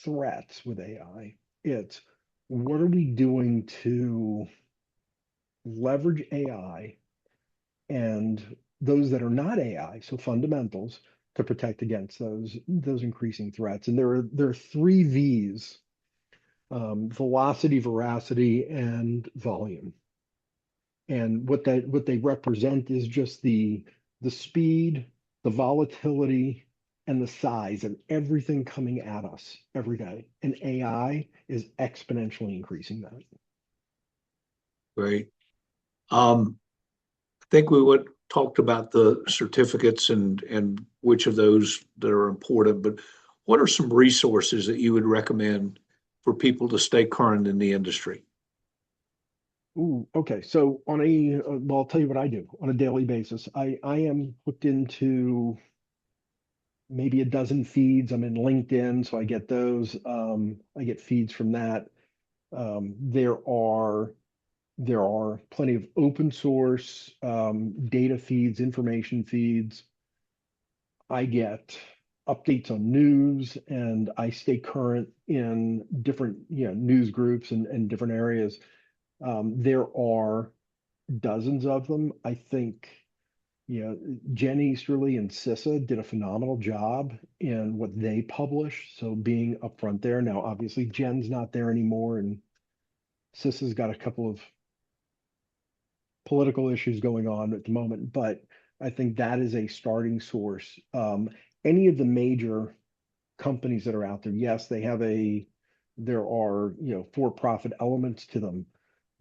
threats with AI. It's what are we doing to leverage AI and those that are not AI, so fundamentals, to protect against those increasing threats. And there are three V's: velocity, veracity, and volume. And what they represent is just the speed, the volatility, and the size of everything coming at us every day. And AI is exponentially increasing that. Great. I think we talked about the certificates and which of those that are important, but what are some resources that you would recommend for people to stay current in the industry? Ooh, okay. So on a, well, I'll tell you what I do on a daily basis. I am hooked into maybe a dozen feeds. I'm in LinkedIn, so I get those. I get feeds from that. There are plenty of open source data feeds, information feeds. I get updates on news, and I stay current in different, news groups and different areas. There are dozens of them. I think, Jen Easterly and CISA did a phenomenal job in what they publish. So being upfront there. Now, obviously, Jen's not there anymore, and CISA's got a couple of political issues going on at the moment, but I think that is a starting source. Any of the major companies that are out there, yes, there are, for-profit elements to them,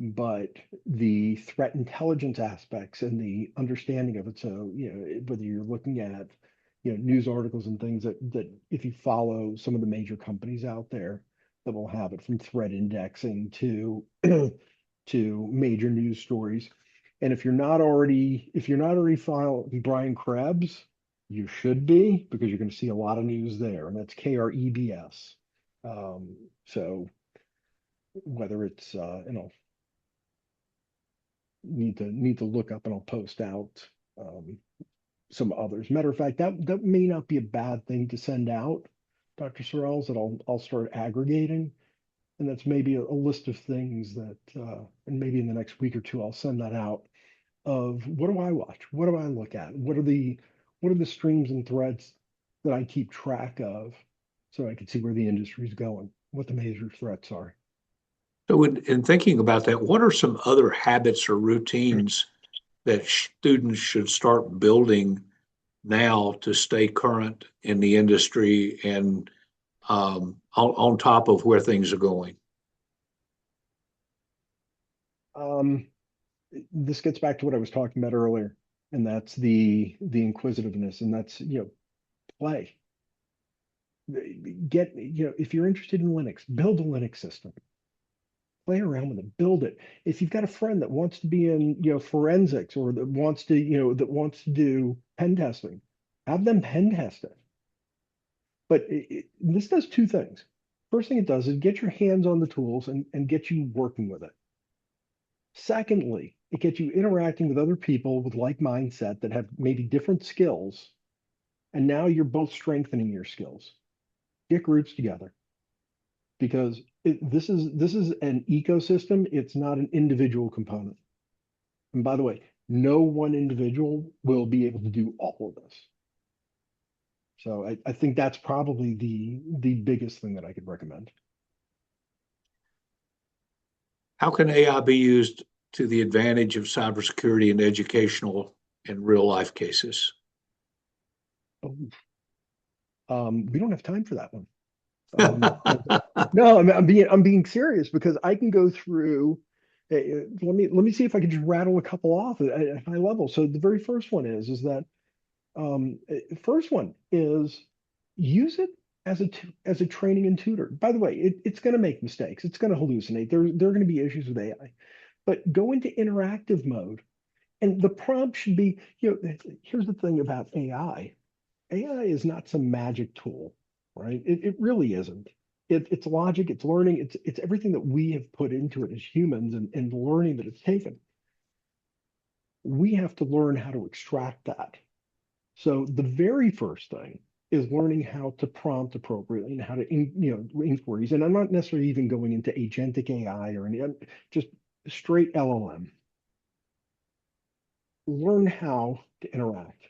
but the threat intelligence aspects and the understanding of it. So, whether you're looking at, news articles and things that if you follow some of the major companies out there that will have it from threat indexing to to major news stories. And if you're not already following Brian Krebs, you should be, because you're going to see a lot of news there, and that's KREBS. So whether it's need to look up, and I'll post out some others. Matter of fact, that may not be a bad thing to send out, Dr. Sorrells, that I'll start aggregating. And that's maybe a list of things that, and maybe in the next week or two, I'll send that out of what do I watch? What do I look at? What are the streams and threads that I keep track of, so I can see where the industry's going, what the major threats are. So in thinking about that, what are some other habits or routines that students should start building now to stay current in the industry and on top of where things are going? This gets back to what I was talking about earlier, and that's the inquisitiveness, and that's, play. If you're interested in Linux, build a Linux system. Play around with it, build it. If you've got a friend that wants to be in, forensics, or that wants to do pen testing, have them pen test it. But this does two things. First thing it does is get your hands on the tools and get you working with it. Secondly, it gets you interacting with other people with like mindset that have maybe different skills. And now you're both strengthening your skills. Get groups together, because this is an ecosystem. It's not an individual component. And by the way, no one individual will be able to do all of this. So I think that's probably the biggest thing that I could recommend. How can AI be used to the advantage of cybersecurity in educational and real life cases? We don't have time for that one. No, I'm being serious, because I can go through. Let me see if I can just rattle a couple off at high level. So the very first one is that first one is use it as a training and tutor. By the way, it's going to make mistakes. It's going to hallucinate. There are going to be issues with AI, but go into interactive mode, and the prompt should be, here's the thing about AI. AI is not some magic tool, right? It really isn't. It's logic, it's learning, it's everything that we have put into it as humans, and the learning that it's taken. We have to learn how to extract that. So the very first thing is learning how to prompt appropriately, and how to, inquiries. And I'm not necessarily even going into agentic AI or any, just straight LLM. Learn how to interact.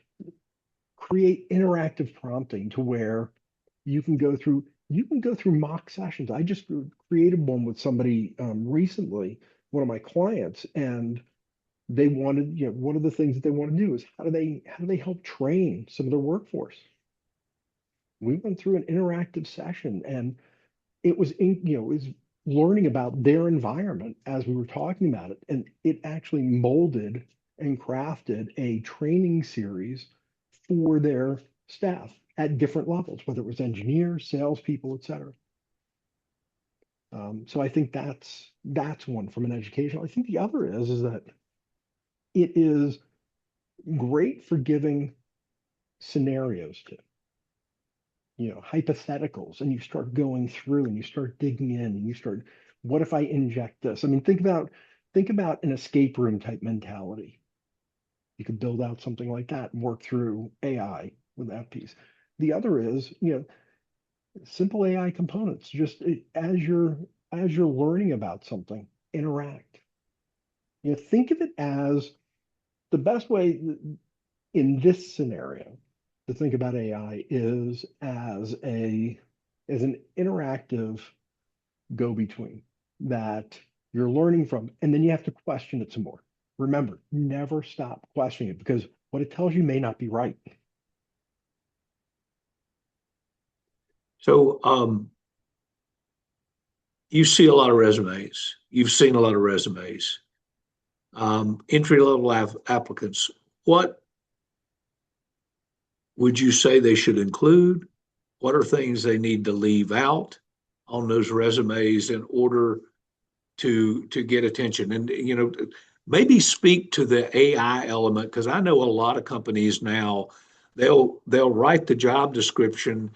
Create interactive prompting to where you can go through mock sessions. I just created one with somebody recently, one of my clients, and they wanted, one of the things that they want to do is how do they help train some of their workforce? We went through an interactive session, and it was it was learning about their environment as we were talking about it. And it actually molded and crafted a training series for their staff at different levels, whether it was engineers, salespeople, et cetera. So I think that's one from an educational. I think the other is that it is great for giving scenarios to, hypotheticals, and you start going through and you start digging in and you start, what if I inject this? I mean, think about an escape room type mentality. You could build out something like that and work through AI with that piece. The other is, simple AI components. Just as you're learning about something, interact. Think of it as the best way in this scenario to think about AI is as an interactive go-between that you're learning from, and then you have to question it some more. Remember, never stop questioning it, because what it tells you may not be right. So, you see a lot of resumes. You've seen a lot of resumes. Entry level applicants. What would you say they should include? What are things they need to leave out on those resumes in order to get attention? And maybe speak to the AI element, because I know a lot of companies now, they'll write the job description,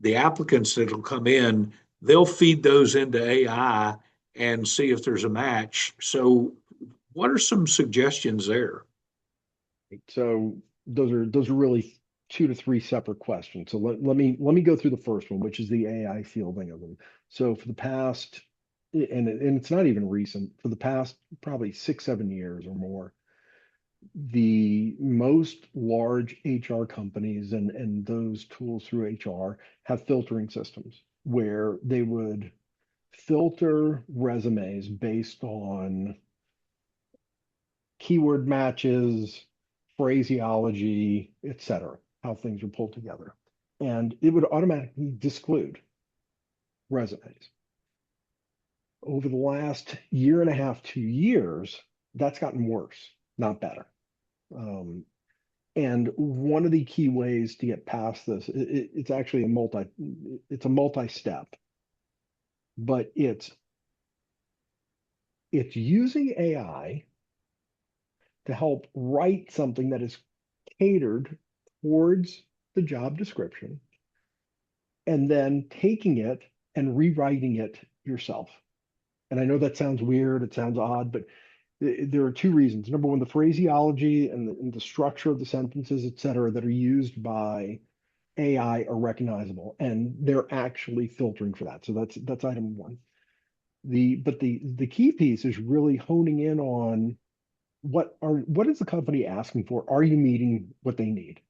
the applicants that'll come in, they'll feed those into AI and see if there's a match. So what are some suggestions there? So those are really two to three separate questions. So let me go through the first one, which is the AI fielding of them. So for the past, and it's not even recent, for the past probably 6, 7 years or more, the most large HR companies and those tools through HR have filtering systems where they would filter resumes based on keyword matches, phraseology, etc., how things are pulled together. And it would automatically disclude resumes. Over the last year and a half, 2 years, that's gotten worse, not better. And one of the key ways to get past this, it's actually it's a multi-step, but it's using AI to help write something that is catered towards the job description, and then taking it and rewriting it yourself. And I know that sounds weird, it sounds odd, but there are two reasons. Number one, the phraseology and the structure of the sentences, et cetera, that are used by AI are recognizable, and they're actually filtering for that. So that's item one. The key piece is really honing in on what is the company asking for? Are you meeting what they need?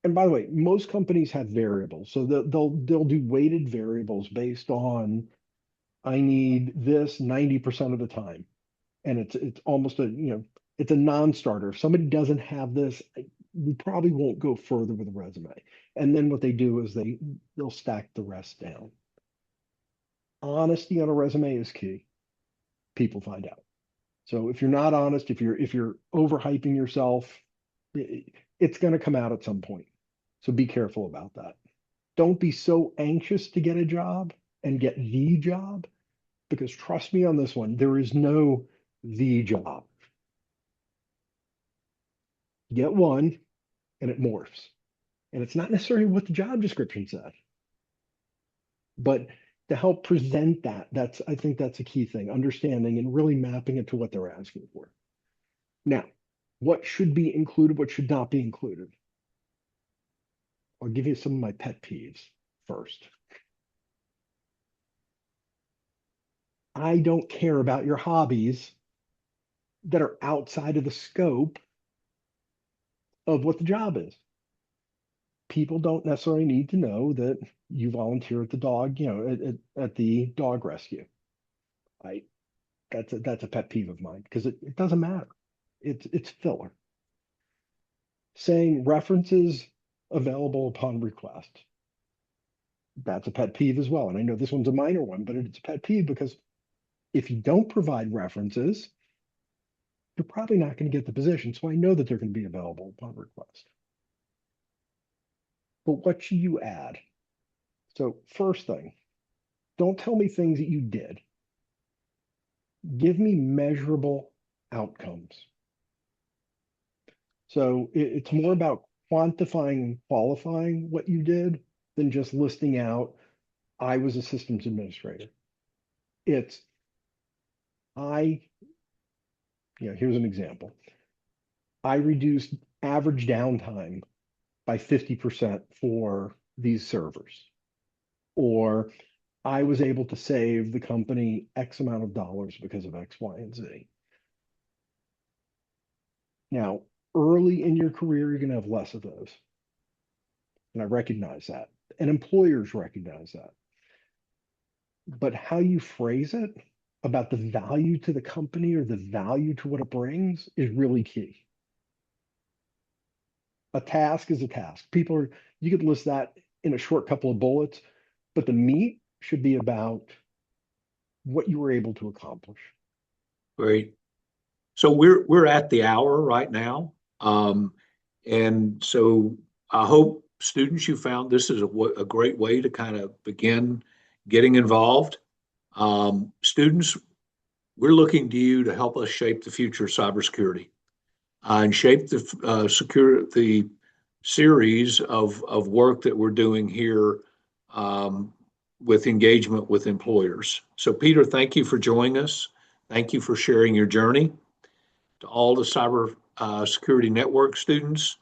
And by the way, most companies have variables, so they'll do weighted variables based on, I need this 90% of the time, and it's almost it's a non-starter. If somebody doesn't have this, we probably won't go further with a resume. And then what they do is they'll stack the rest down. Honesty on a resume is key. People find out. So if you're not honest, if you're overhyping yourself, it's going to come out at some point. So be careful about that. Don't be so anxious to get a job and get the job, because trust me on this one, there is no the job. Get one and it morphs. And it's not necessarily what the job description said, but to help present that, I think that's a key thing, understanding and really mapping it to what they're asking for. Now, what should be included, what should not be included? I'll give you some of my pet peeves first. I don't care about your hobbies that are outside of the scope of what the job is. People don't necessarily need to know that you volunteer at the dog, at the dog rescue. That's a pet peeve of mine, because it doesn't matter. It's filler. Saying references available upon request. That's a pet peeve as well. And I know this one's a minor one, but it's a pet peeve because if you don't provide references, you're probably not going to get the position. So I know that they're going to be available upon request. But what should you add? So first thing, don't tell me things that you did. Give me measurable outcomes. So it's more about quantifying and qualifying what you did than just listing out, I was a systems administrator. It's, I, here's an example. I reduced average downtime by 50% for these servers. Or I was able to save the company X amount of dollars because of X, Y, and Z. Now, early in your career, you're going to have less of those. And I recognize that. And employers recognize that. But how you phrase it about the value to the company or the value to what it brings is really key. A task is a task. You could list that in a short couple of bullets, but the meat should be about what you were able to accomplish. Great. So we're at the hour right now. And so I hope students, you found this is a great way to kind of begin getting involved. Students, we're looking to you to help us shape the future of cybersecurity and shape the series of work that we're doing here with engagement with employers. So Peter, thank you for joining us. Thank you for sharing your journey. To all the cyber security network students,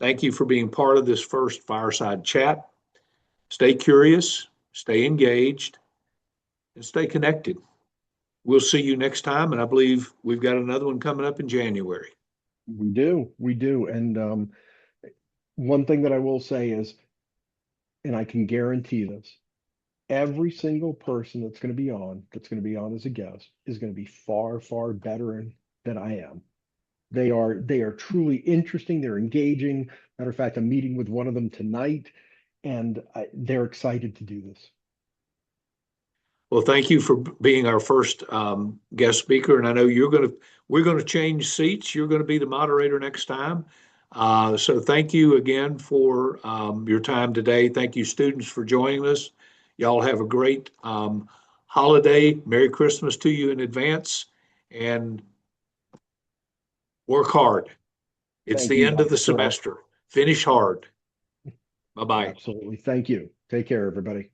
thank you for being part of this first fireside chat. Stay curious, stay engaged, and stay connected. We'll see you next time, and I believe we've got another one coming up in January. We do. And one thing that I will say is, and I can guarantee this, every single person that's going to be on as a guest, is going to be far, far better than I am. They are truly interesting. They're engaging. Matter of fact, I'm meeting with one of them tonight, and they're excited to do this. Well, thank you for being our first guest speaker, and I know we're going to change seats. You're going to be the moderator next time. So thank you again for your time today. Thank you, students, for joining us. Y'all have a great holiday. Merry Christmas to you in advance, and work hard. It's Thank the you, end of the Dr. Sorrell. semester. Finish hard. Bye-bye. Absolutely. Thank you. Take care, everybody.